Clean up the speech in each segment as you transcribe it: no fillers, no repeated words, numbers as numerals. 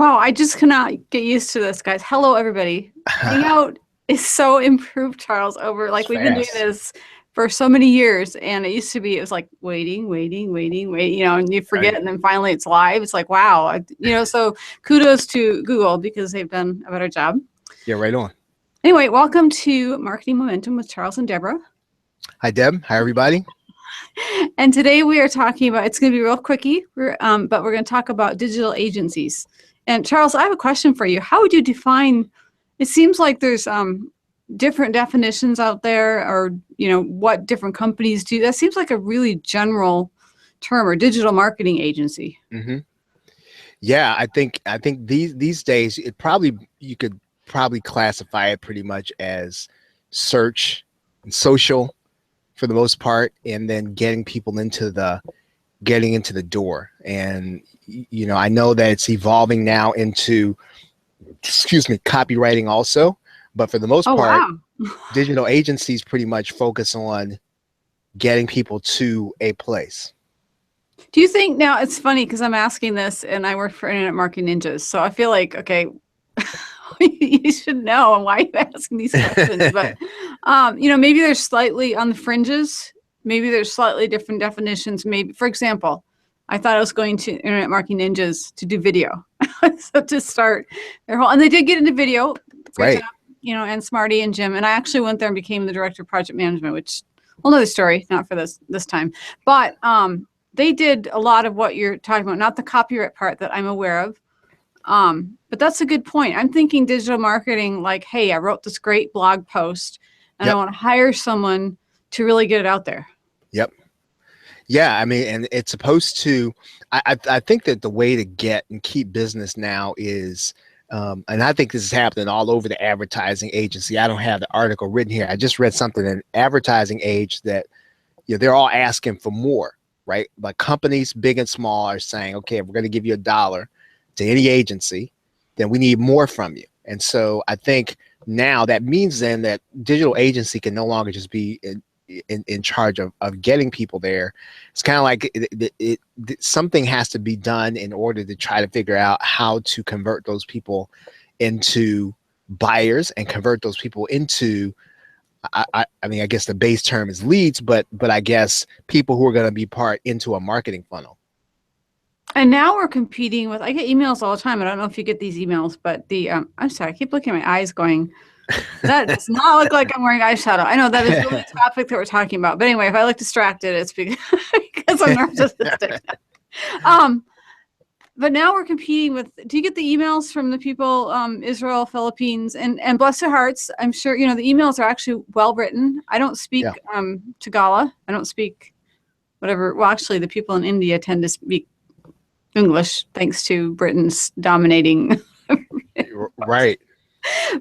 Wow, I just cannot get used to this, guys. Hello, everybody. Hangout is so improved, Charles, over It's like we've been doing fast. this for so many years. And it used to be, it was like waiting, waiting, waiting, wait, and you forget. Right. And then finally it's live. It's like, wow. So kudos to Google because they've done a better job. Yeah, right on. Anyway, welcome to Marketing Momentum with Charles and Deborah. Hi, Deb. Hi, everybody. And today we are talking about, it's going to be real quickie, but we're going to talk about digital agencies. And Charles, I have a question for you. How would you define, it seems like there's different definitions out there, or, what different companies do. That seems like a really general term, or digital marketing agency. hmm Yeah, I think these days you could probably classify it pretty much as search and social for the most part, and then getting into the door. And I know that it's evolving now into, excuse me, copywriting also, but for the most Oh, part, wow. digital agencies pretty much focus on getting people to a place. Do you think, now it's funny because I'm asking this and I work for Internet Marketing Ninjas. So I feel like, okay, you should know why you're asking these questions. But, maybe there's slightly on the fringes. Maybe there's slightly different definitions. Maybe, for example, I thought I was going to Internet Marketing Ninjas to do video. So to start their whole, and they did get into video. Great Right. job, and Smarty and Jim. And I actually went there and became the director of project management, which, whole another story, not for this time. But they did a lot of what you're talking about, not the copyright part that I'm aware of. But that's a good point. I'm thinking digital marketing, like, hey, I wrote this great blog post and I Yep. want to hire someone to really get it out there. Yep. Yeah, I mean, and it's supposed to. I think that the way to get and keep business now is, and I think this is happening all over the advertising agency. I don't have the article written here. I just read something in advertising age that they're all asking for more, right? But companies, big and small, are saying, okay, if we're going to give you $1 to any agency, then we need more from you. And so I think now that means then that digital agency can no longer just be in charge of getting people there. It's kind of like something has to be done in order to try to figure out how to convert those people into buyers and convert those people into, I mean, I guess the base term is leads, but I guess people who are going to be part into a marketing funnel. And now we're competing with, I get emails all the time. I don't know if you get these emails, but I'm sorry, I keep looking at my eyes going, that does not look like I'm wearing eyeshadow. I know that is really the topic that we're talking about. But anyway, if I look distracted, it's because I'm narcissistic. But now we're competing with, do you get the emails from the people, Israel, Philippines, and bless their hearts? I'm sure, the emails are actually well written. I don't speak Yeah. Tagala. I don't speak whatever. Well, actually, the people in India tend to speak English thanks to Britain's dominating. Right.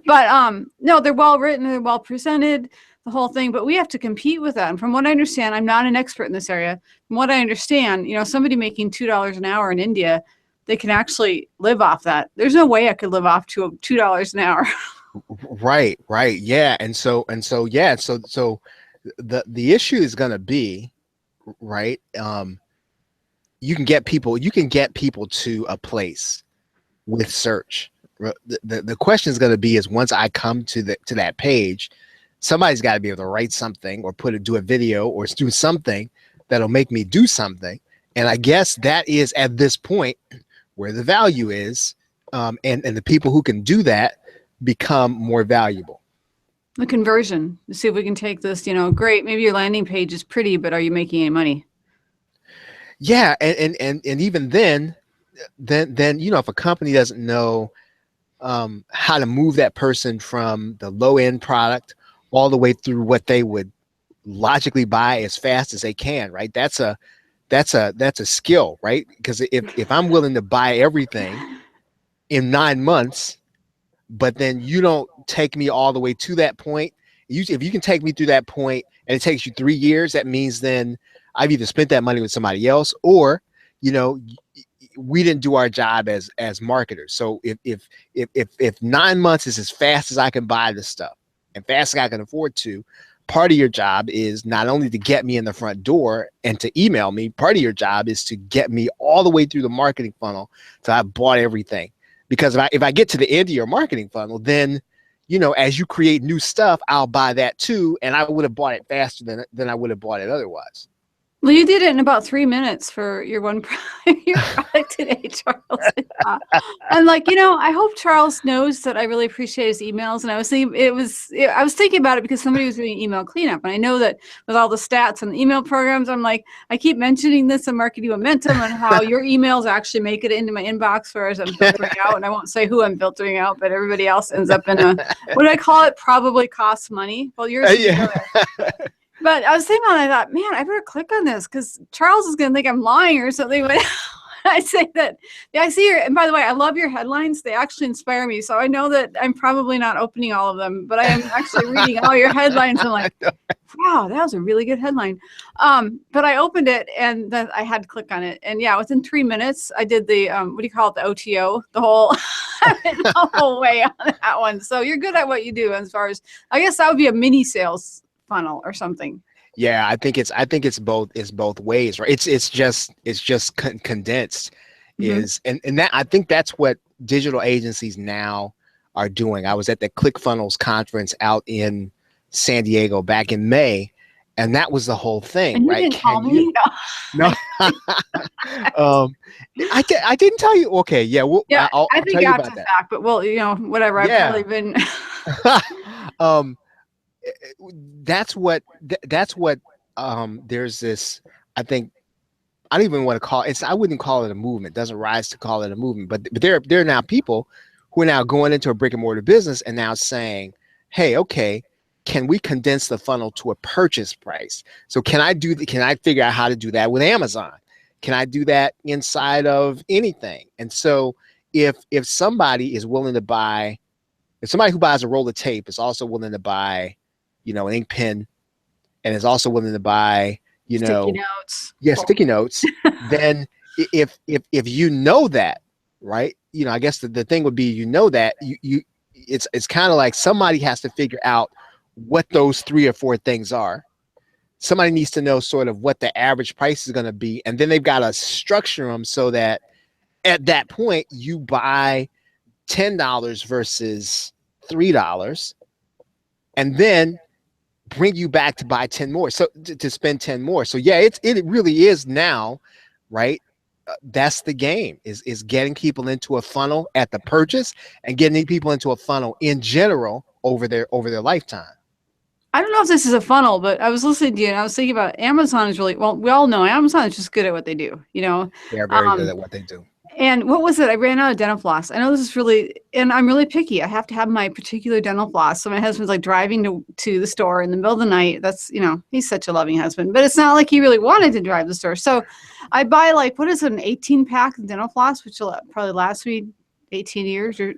But no, they're well written, they're well presented, the whole thing. But we have to compete with that. And from what I understand, I'm not an expert in this area. From what I understand, somebody making $2 an hour in India, they can actually live off that. There's no way I could live off to $2 an hour. Right. Yeah. Yeah. So the issue is going to be, right. You can get people to a place with search. The question is going to be is, once I come to that page, somebody's got to be able to write something or do a video or do something that'll make me do something. And I guess that is at this point where the value is, and the people who can do that become more valuable. The conversion, to see if we can take this, great, maybe your landing page is pretty, but are you making any money? Yeah, and even then if a company doesn't know how to move that person from the low end product all the way through what they would logically buy as fast as they can, right? That's a skill, right? Because if I'm willing to buy everything in 9 months, but then you don't take me all the way to that point, if you can take me through that point and it takes you 3 years, that means then I've either spent that money with somebody else, or we didn't do our job as marketers. So if 9 months is as fast as I can buy this stuff and fast as I can afford to, part of your job is not only to get me in the front door and to email me, part of your job is to get me all the way through the marketing funnel so I bought everything. Because if I get to the end of your marketing funnel, then, as you create new stuff, I'll buy that too. And I would have bought it faster than I would have bought it otherwise. Well, you did it in about 3 minutes for your your product today, Charles. I'm like, I hope Charles knows that I really appreciate his emails. And I was thinking I was thinking about it because somebody was doing email cleanup. And I know that with all the stats and the email programs, I'm like, I keep mentioning this in Marketing Momentum and how your emails actually make it into my inbox, whereas I'm filtering out. And I won't say who I'm filtering out, but everybody else ends up in what do I call it? Probably costs money. Well, yours is Yeah. But I was thinking about it, I thought, man, I better click on this because Charles is going to think I'm lying or something when I say that. Yeah, I see your, and by the way, I love your headlines. They actually inspire me. So I know that I'm probably not opening all of them, but I am actually reading all your headlines. I'm like, wow, that was a really good headline. But I opened it and then I had to click on it. And yeah, within 3 minutes, I did the, what do you call it? The OTO, the whole way on that one. So you're good at what you do as far as, I guess that would be a mini sales funnel or something. Yeah, I think it's both ways, right? It's just condensed and that I think that's what digital agencies now are doing. I was at the ClickFunnels conference out in San Diego back in May, and that was the whole thing, and you right? didn't call me? No. I didn't tell you. Okay, yeah, yeah, I'll I think tell you after about the that. fact, but well, whatever. Yeah. I've probably been. That's what there's this, I think, I don't even want to call it, I wouldn't call it a movement. It doesn't rise to call it a movement, but there are now people who are now going into a brick and mortar business and now saying, hey, okay, can we condense the funnel to a purchase price? So can I figure out how to do that with Amazon? Can I do that inside of anything? And so if somebody is willing to buy, if somebody who buys a roll of tape is also willing to buy, an ink pen, and is also willing to buy, sticky notes. Yeah, sticky notes. Then if that, right? I guess the thing would be, that it's kind of like somebody has to figure out what those 3 or 4 things are. Somebody needs to know sort of what the average price is going to be, and then they've got to structure them so that at that point you buy $10 versus $3, and then bring you back to buy 10 more. So to spend 10 more. So yeah, it really is now, right? That's the game, is getting people into a funnel at the purchase and getting people into a funnel in general over their lifetime. I don't know if this is a funnel, but I was listening to you and I was thinking about Amazon is really, well, we all know Amazon is just good at what they do, They are very good at what they do. And what was it? I ran out of dental floss. I know this is really, and I'm really picky. I have to have my particular dental floss. So my husband's like driving to the store in the middle of the night. That's, he's such a loving husband, but it's not like he really wanted to drive the store. So I buy like, what is it, an 18-pack of dental floss, which will probably last me 18 years or,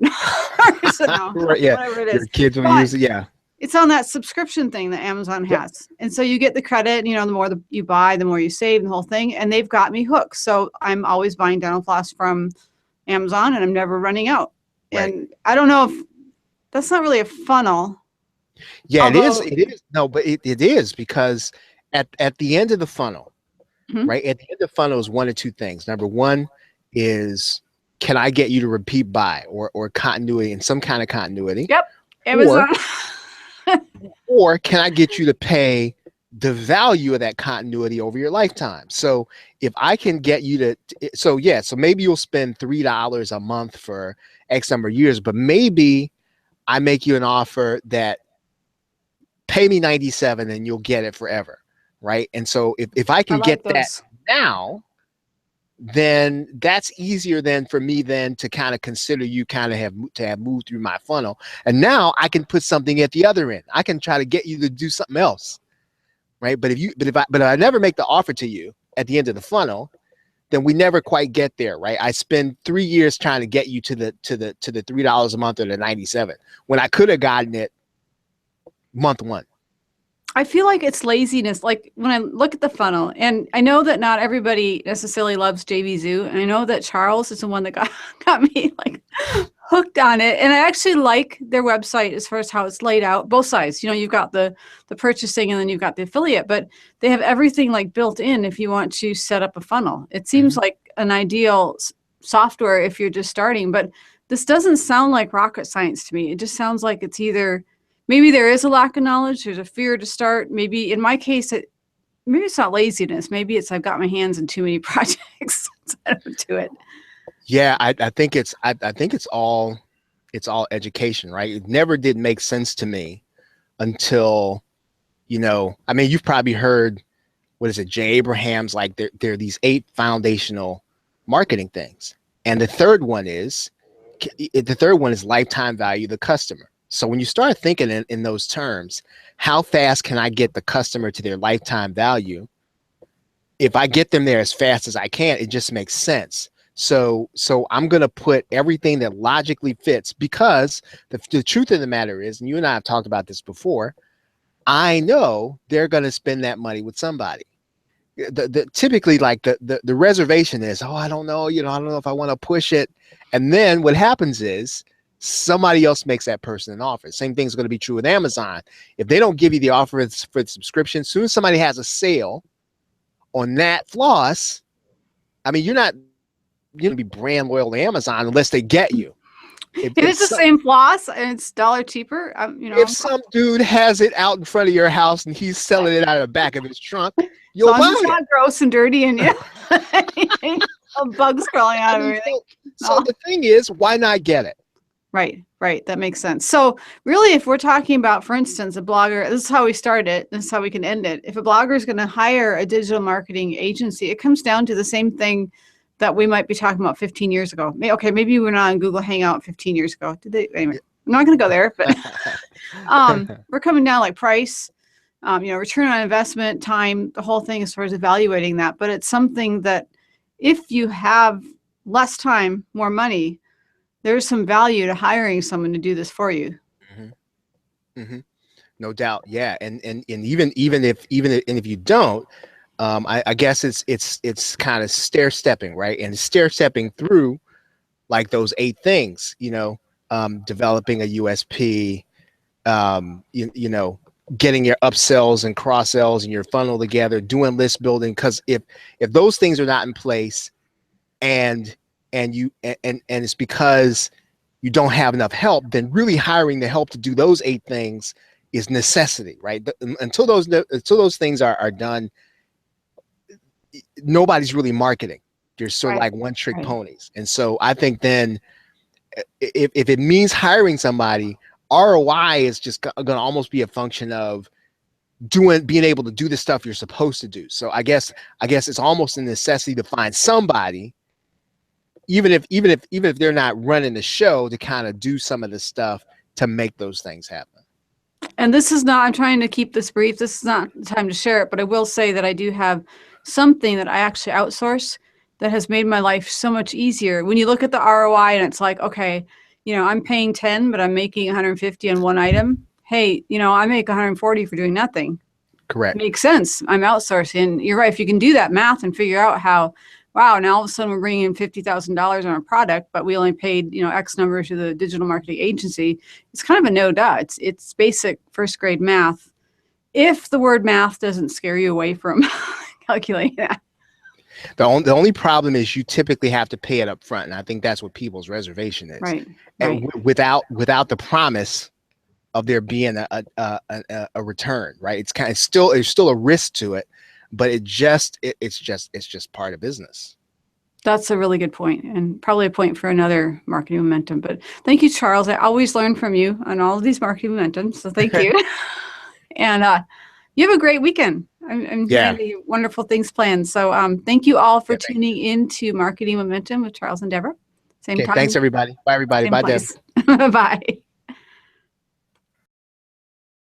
so no, Right, yeah. Whatever it is. Your kids will use it, yeah. It's on that subscription thing that Amazon has. Yep. And so you get the credit, the more you buy, the more you save, the whole thing. And they've got me hooked. So I'm always buying dental floss from Amazon and I'm never running out. Right. And I don't know if that's not really a funnel. Yeah, it is. No, but it is, because at the end of the funnel, right? At the end of the funnel is 1 or 2 things. Number 1 is, can I get you to repeat buy or continuity, in some kind of continuity? Yep. Amazon. Or can I get you to pay the value of that continuity over your lifetime? So if I can get you to, so maybe you'll spend $3 a month for X number of years, but maybe I make you an offer that pay me $97 and you'll get it forever, right? And so if I can get that now, then that's easier than for me then to kind of consider you kind of have moved through my funnel. And now I can put something at the other end. I can try to get you to do something else, right? But if I never make the offer to you at the end of the funnel, then we never quite get there, right? I spend 3 years trying to get you to the $3 a month or the 97 when I could have gotten it month 1. I feel like it's laziness. Like when I look at the funnel, and I know that not everybody necessarily loves JV Zoo, and I know that Charles is the one that got me like hooked on it. And I actually like their website as far as how it's laid out, both sides. You've got the purchasing and then you've got the affiliate, but they have everything like built in if you want to set up a funnel. It seems like an ideal software if you're just starting. But this doesn't sound like rocket science to me. It just sounds like it's either maybe there is a lack of knowledge, there's a fear to start. Maybe in my case, maybe it's not laziness. Maybe it's I've got my hands in too many projects. So I don't do it. Yeah, I think it's all education, right? It never did make sense to me until, I mean, you've probably heard, what is it, Jay Abraham's, like there are these 8 foundational marketing things. And the third one is lifetime value of the customer. So when you start thinking in those terms, how fast can I get the customer to their lifetime value? If I get them there as fast as I can, it just makes sense. So I'm going to put everything that logically fits, because the truth of the matter is, and you and I have talked about this before, I know they're going to spend that money with somebody. Typically, like the reservation is, oh, I don't know, I don't know if I want to push it. And then what happens is somebody else makes that person an offer. Same thing is going to be true with Amazon. If they don't give you the offer for the subscription, as soon as somebody has a sale on that floss, I mean, you're not going to be brand loyal to Amazon unless they get you. If it's the same floss and it's $1 cheaper, if some dude has it out in front of your house and he's selling it out of the back of his trunk, you'll buy it. Not gross and dirty and bugs crawling out of everything. So the thing is, why not get it? Right. That makes sense. So really, if we're talking about, for instance, a blogger, this is how we start it. This is how we can end it. If a blogger is going to hire a digital marketing agency, it comes down to the same thing that we might be talking about 15 years ago. Okay, maybe we were not on Google Hangout 15 years ago. Did they? Anyway, I'm not going to go there, but we're coming down like price, return on investment, time, the whole thing as far as evaluating that. But it's something that if you have less time, more money, there's some value to hiring someone to do this for you. No doubt. Yeah. And even if you don't, I guess it's kind of stair stepping, right? And stair stepping through like those 8 things, developing a USP, getting your upsells and cross sells and your funnel together, doing list building. Cause if those things are not in place and it's because you don't have enough help, then really hiring the help to do those 8 things is necessity, right? Until those things are done, nobody's really marketing. You're sort of like one trick ponies. And so I think then if it means hiring somebody, ROI is just going to almost be a function of being able to do the stuff you're supposed to do. So I guess it's almost a necessity to find somebody, even if they're not running the show, to kind of do some of the stuff to make those things happen. And this is not, I'm trying to keep this brief. This is not the time to share it, but I will say that I do have something that I actually outsource that has made my life so much easier. When you look at the ROI and it's like, okay, I'm paying 10, but I'm making 150 on one item. Hey, I make 140 for doing nothing. Correct. Makes sense. I'm outsourcing. You're right. If you can do that math and figure out how, wow, now all of a sudden we're bringing in $50,000 on a product, but we only paid, X number to the digital marketing agency. It's kind of a no-duh. It's basic first grade math. If the word math doesn't scare you away from calculating that. The only problem is you typically have to pay it up front. And I think that's what people's reservation is. Right. And without the promise of there being a return, right? It's still a risk to it, but it's just part of business. That's a really good point, and probably a point for another marketing momentum. But thank you, Charles. I always learn from you on all of these marketing momentums. So thank you. And you have a great weekend. I'm hearing wonderful things planned. So thank you all for tuning in to Marketing Momentum with Charles and Deborah. Same time. Thanks, everybody. Bye, everybody. Bye, Deb. Bye.